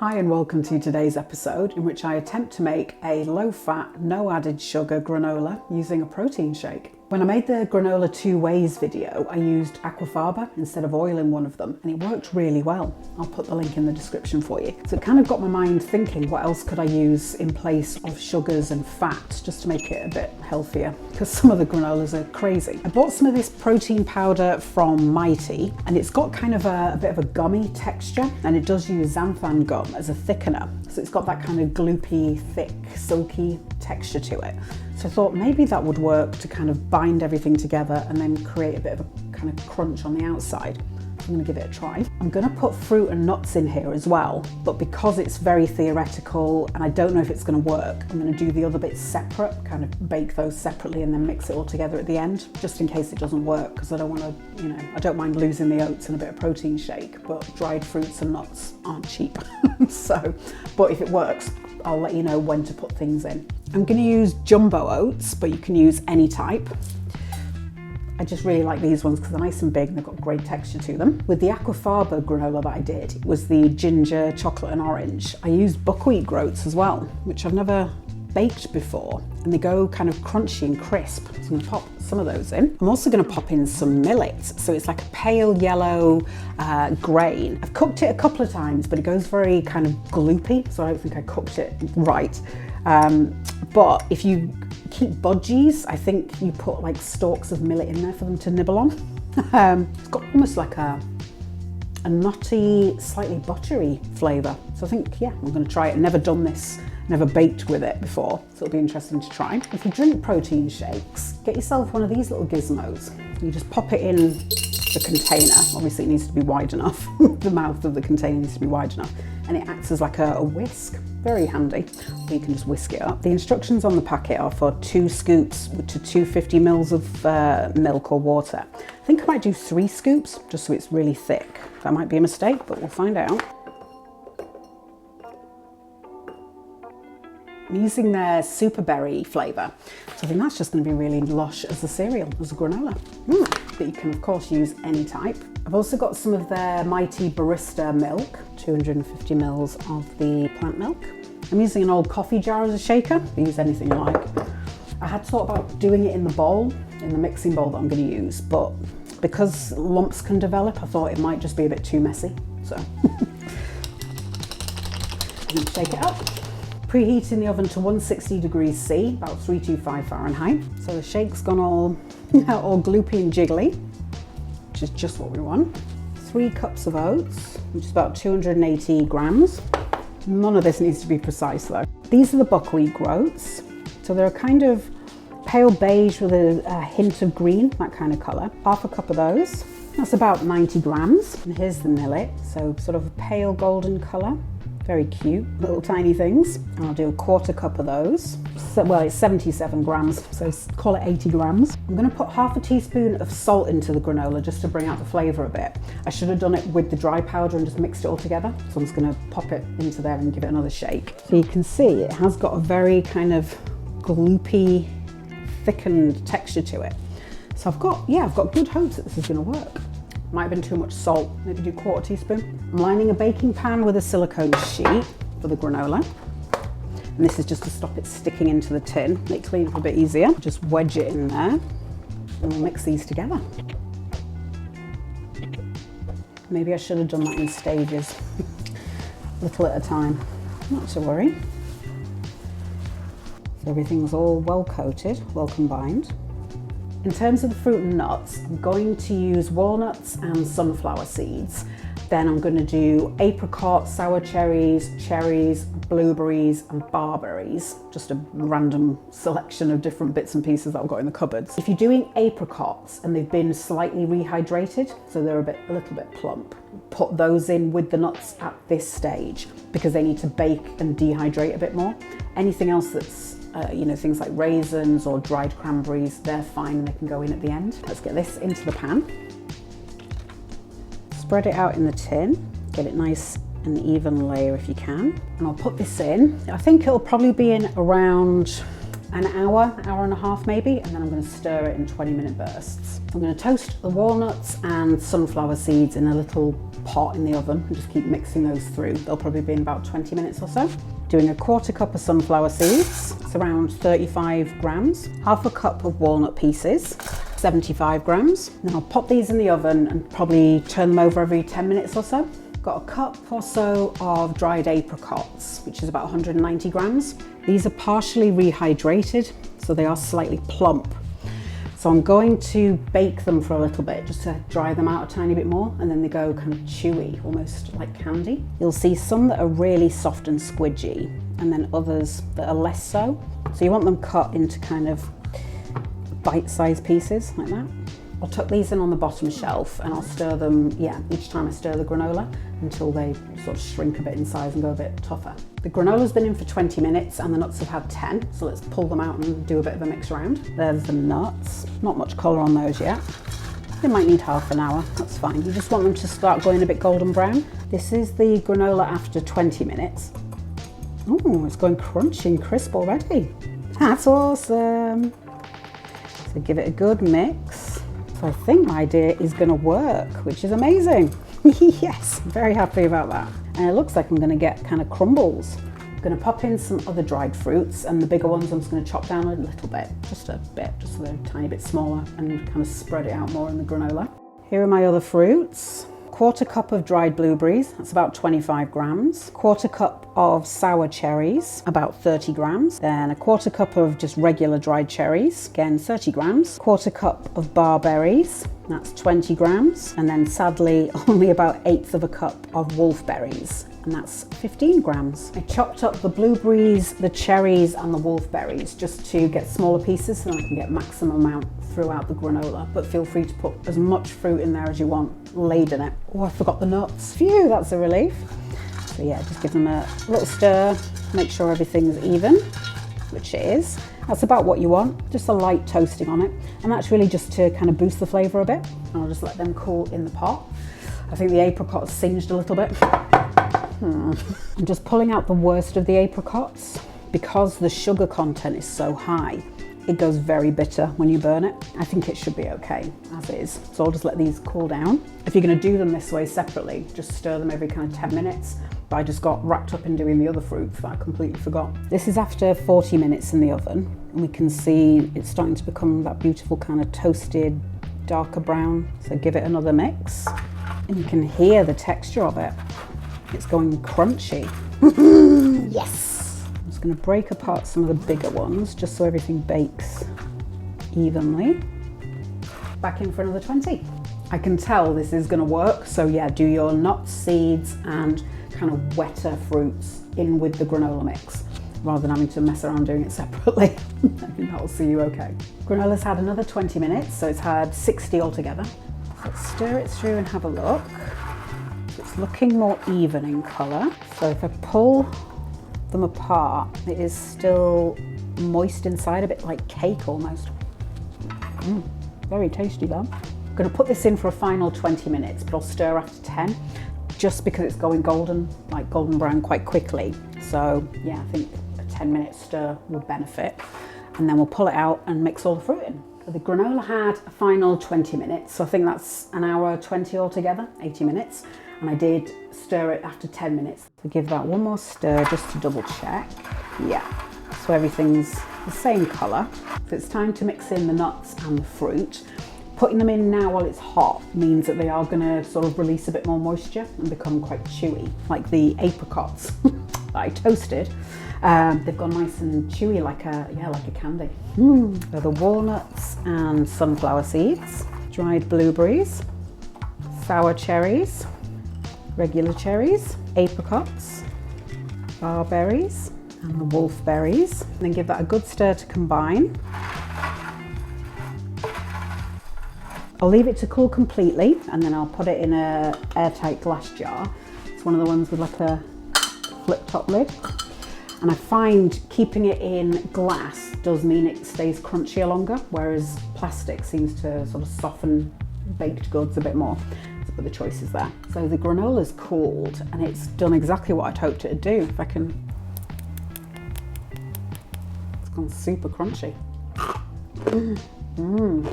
Hi and welcome to today's episode in which I attempt to make a low-fat, no added sugar granola using a protein shake. When I made the granola two ways video, I used aquafaba instead of oil in one of them, and it worked really well. I'll put the link in the description for you. So it kind of got my mind thinking, what else could I use in place of sugars and fat just to make it a bit healthier, because some of the granolas are crazy. I bought some of this protein powder from Mighty, and it's got kind of a bit of a gummy texture, and it does use xanthan gum as a thickener. So it's got that kind of gloopy, thick, silky texture to it. So I thought maybe that would work to kind of bind everything together and then create a bit of a kind of crunch on the outside. I'm going to give it a try. I'm going to put fruit and nuts in here as well, but because it's very theoretical and I don't know if it's going to work, I'm going to do the other bits separate, kind of bake those separately and then mix it all together at the end, just in case it doesn't work, because I don't want to, I don't mind losing the oats and a bit of protein shake, but dried fruits and nuts aren't cheap. But if it works, I'll let you know when to put things in. I'm going to use jumbo oats, but you can use any type. I just really like these ones because they're nice and big and they've got great texture to them. With the aquafaba granola that I did, it was the ginger, chocolate and orange. I used buckwheat groats as well, which I've never baked before, and they go kind of crunchy and crisp. So I'm going to pop some of those in. I'm also going to pop in some millet, so it's like a pale yellow grain. I've cooked it a couple of times, but it goes very kind of gloopy, so I don't think I cooked it right. But if you keep budgies, I think you put like stalks of millet in there for them to nibble on. It's got almost like a nutty, slightly buttery flavour. So I think, yeah, I'm going to try it. I've never done this, never baked with it before, so it'll be interesting to try. If you drink protein shakes, get yourself one of these little gizmos. You just pop it in the container. Obviously it needs to be wide enough. The mouth of the container needs to be wide enough. And it acts as like a whisk. Very handy. Or you can just whisk it up. The instructions on the packet are for 2 scoops to 250 mils of milk or water. I think I might do 3 scoops, just so it's really thick. That might be a mistake, but we'll find out. I'm using their super berry flavour, so I think that's just going to be really lush as a cereal, as a granola. But you can of course use any type. I've also got some of their Mighty Barista milk, 250 mils of the plant milk. I'm using an old coffee jar as a shaker. You use anything you like. I had thought about doing it in the bowl, in the mixing bowl that I'm going to use, but because lumps can develop, I thought it might just be a bit too messy. So I'm going to shake it up. Preheating the oven to 160 degrees C, about 325 Fahrenheit. So the shake's gone all gloopy and jiggly, which is just what we want. 3 cups of oats, which is about 280 grams. None of this needs to be precise though. These are the buckwheat groats. So they're a kind of pale beige with a hint of green, that kind of colour. Half a cup of those. That's about 90 grams. And here's the millet, so sort of a pale golden colour. Very cute, little tiny things. And I'll do a 1/4 cup of those. So, well, it's 77 grams, so call it 80 grams. I'm going to put half a teaspoon of salt into the granola just to bring out the flavour a bit. I should have done it with the dry powder and just mixed it all together. So I'm just going to pop it into there and give it another shake. So you can see it has got a very kind of gloopy, thickened texture to it. So I've got good hopes that this is going to work. Might have been too much salt, maybe do 1/4 teaspoon. I'm lining a baking pan with a silicone sheet for the granola. And this is just to stop it sticking into the tin, make clean up a bit easier. Just wedge it in there and we'll mix these together. Maybe I should have done that in stages, little at a time. Not to worry. So everything's all well coated, well combined. In terms of the fruit and nuts, I'm going to use walnuts and sunflower seeds. Then I'm going to do apricot, sour cherries, cherries, blueberries and barberries. Just a random selection of different bits and pieces that I've got in the cupboards. If you're doing apricots and they've been slightly rehydrated, so they're a little bit plump, put those in with the nuts at this stage because they need to bake and dehydrate a bit more. Anything else that's things like raisins or dried cranberries, they're fine and they can go in at the end. Let's get this into the pan. Spread it out in the tin, get it nice and even layer if you can. And I'll put this in. I think it'll probably be in around an hour, hour and a half maybe, and then I'm going to stir it in 20-minute bursts. I'm going to toast the walnuts and sunflower seeds in a little pot in the oven and just keep mixing those through. They'll probably be in about 20 minutes or so. Doing a 1/4 cup of sunflower seeds, it's around 35 grams, 1/2 cup of walnut pieces, 75 grams. Then I'll pop these in the oven and probably turn them over every 10 minutes or so. Got a cup or so of dried apricots, which is about 190 grams. These are partially rehydrated, so they are slightly plump. So I'm going to bake them for a little bit just to dry them out a tiny bit more, and then they go kind of chewy, almost like candy. You'll see some that are really soft and squidgy, and then others that are less so. So you want them cut into kind of bite-sized pieces like that. I'll tuck these in on the bottom shelf and I'll stir them, each time I stir the granola until they sort of shrink a bit in size and go a bit tougher. The granola's been in for 20 minutes and the nuts have had 10, so let's pull them out and do a bit of a mix around. There's the nuts, not much colour on those yet. They might need half an hour, that's fine. You just want them to start going a bit golden brown. This is the granola after 20 minutes. Oh, it's going crunchy and crisp already. That's awesome. So give it a good mix. So I think my idea is going to work, which is amazing. Yes, I'm very happy about that. And it looks like I'm going to get kind of crumbles. I'm going to pop in some other dried fruits, and the bigger ones I'm just going to chop down a little bit, just so they're a tiny bit smaller, and kind of spread it out more in the granola. Here are my other fruits. 1/4 cup of dried blueberries, that's about 25 grams. 1/4 cup of sour cherries, about 30 grams. Then a 1/4 cup of just regular dried cherries, again 30 grams. 1/4 cup of barberries, that's 20 grams. And then sadly, only about 1/8 cup of wolfberries, and that's 15 grams. I chopped up the blueberries, the cherries and the wolfberries just to get smaller pieces so that I can get maximum amount throughout the granola, but feel free to put as much fruit in there as you want laid in it. Oh, I forgot the nuts. Phew, that's a relief. So yeah, just give them a little stir, make sure everything's even, which it is. That's about what you want, just a light toasting on it. And that's really just to kind of boost the flavour a bit. And I'll just let them cool in the pot. I think the apricot singed a little bit. I'm just pulling out the worst of the apricots because the sugar content is so high. It goes very bitter when you burn it. I think it should be okay as is. So I'll just let these cool down. If you're going to do them this way separately, just stir them every kind of 10 minutes. But I just got wrapped up in doing the other fruit that I completely forgot. This is after 40 minutes in the oven, and we can see it's starting to become that beautiful kind of toasted, darker brown. So give it another mix, and you can hear the texture of it. It's going crunchy. Yes! I'm just going to break apart some of the bigger ones just so everything bakes evenly. Back in for another 20. I can tell this is going to work, so yeah, do your nuts, seeds and kind of wetter fruits in with the granola mix rather than having to mess around doing it separately. I think that'll see you okay. Granola's had another 20 minutes, so it's had 60 altogether. Let's stir it through and have a look. It's looking more even in colour. So if I pull them apart, it is still moist inside, a bit like cake almost. Very tasty though. I'm going to put this in for a final 20 minutes, but I'll stir after 10, just because it's going golden, like golden brown quite quickly. So yeah, I think a 10-minute stir will benefit. And then we'll pull it out and mix all the fruit in. So the granola had a final 20 minutes, so I think that's an hour 20 altogether, 80 minutes. And I did stir it after 10 minutes. So give that one more stir just to double check. Yeah, so everything's the same colour. So it's time to mix in the nuts and the fruit. Putting them in now while it's hot means that they are going to sort of release a bit more moisture and become quite chewy, like the apricots that I toasted. They've gone nice and chewy, like a candy. So the walnuts and sunflower seeds, dried blueberries, sour cherries, regular cherries, apricots, barberries, and the wolfberries. And then give that a good stir to combine. I'll leave it to cool completely, and then I'll put it in a airtight glass jar. It's one of the ones with like a flip top lid. And I find keeping it in glass does mean it stays crunchier longer, whereas plastic seems to sort of soften baked goods a bit more. But the choice is there. So the granola's cooled and it's done exactly what I'd hoped it'd do. If I can, it's gone super crunchy.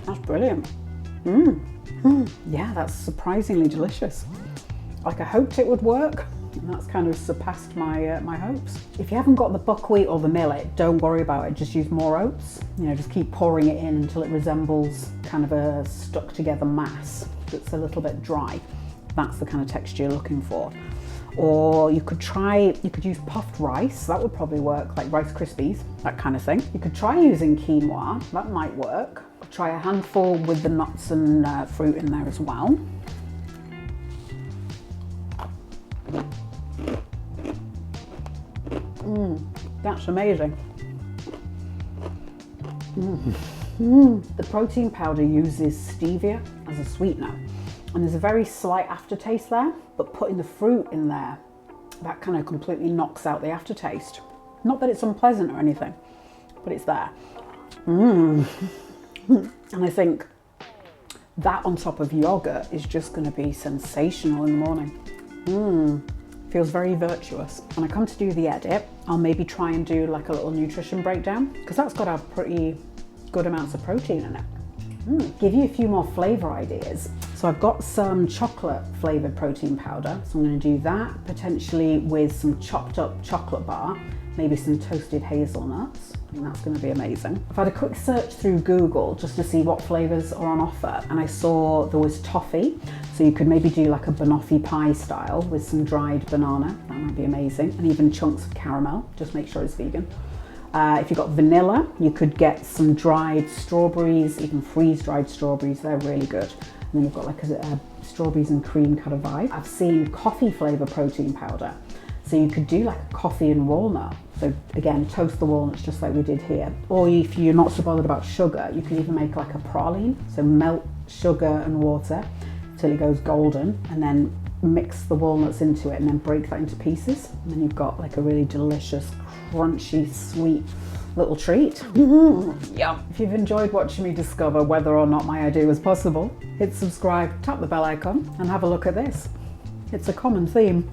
That's brilliant. Yeah, that's surprisingly delicious. Like I hoped it would work, and that's kind of surpassed my my hopes. If you haven't got the buckwheat or the millet, don't worry about it. Just use more oats. You know, just keep pouring it in until it resembles kind of a stuck together mass that's a little bit dry. That's the kind of texture you're looking for. Or you could use puffed rice. That would probably work, like Rice Krispies, that kind of thing. You could try using quinoa. That might work. Try a handful with the nuts and fruit in there as well. That's amazing. The protein powder uses stevia as a sweetener, and there's a very slight aftertaste there, but putting the fruit in there, that kind of completely knocks out the aftertaste. Not that it's unpleasant or anything, but it's there. And I think that on top of yogurt is just going to be sensational in the morning. Feels very virtuous. When I come to do the edit, I'll maybe try and do like a little nutrition breakdown, because that's got to have pretty good amounts of protein in it. Give you a few more flavor ideas. So I've got some chocolate flavored protein powder, so I'm going to do that potentially with some chopped up chocolate bar, maybe some toasted hazelnuts. I think that's going to be amazing. I've had a quick search through Google just to see what flavors are on offer, and I saw there was toffee, so you could maybe do like a banoffee pie style with some dried banana. That might be amazing, and even chunks of caramel. Just make sure it's vegan. If you've got vanilla, you could get some dried strawberries, even freeze-dried strawberries. They're really good. And then you've got like a strawberries and cream kind of vibe. I've seen coffee flavor protein powder. So you could do like a coffee and walnut. So again, toast the walnuts just like we did here. Or if you're not so bothered about sugar, you could even make like a praline. So melt sugar and water till it goes golden, and then mix the walnuts into it and then break that into pieces. And then you've got like a really delicious, crunchy, sweet little treat. Yum. If you've enjoyed watching me discover whether or not my idea was possible, hit subscribe, tap the bell icon, and have a look at this. It's a common theme.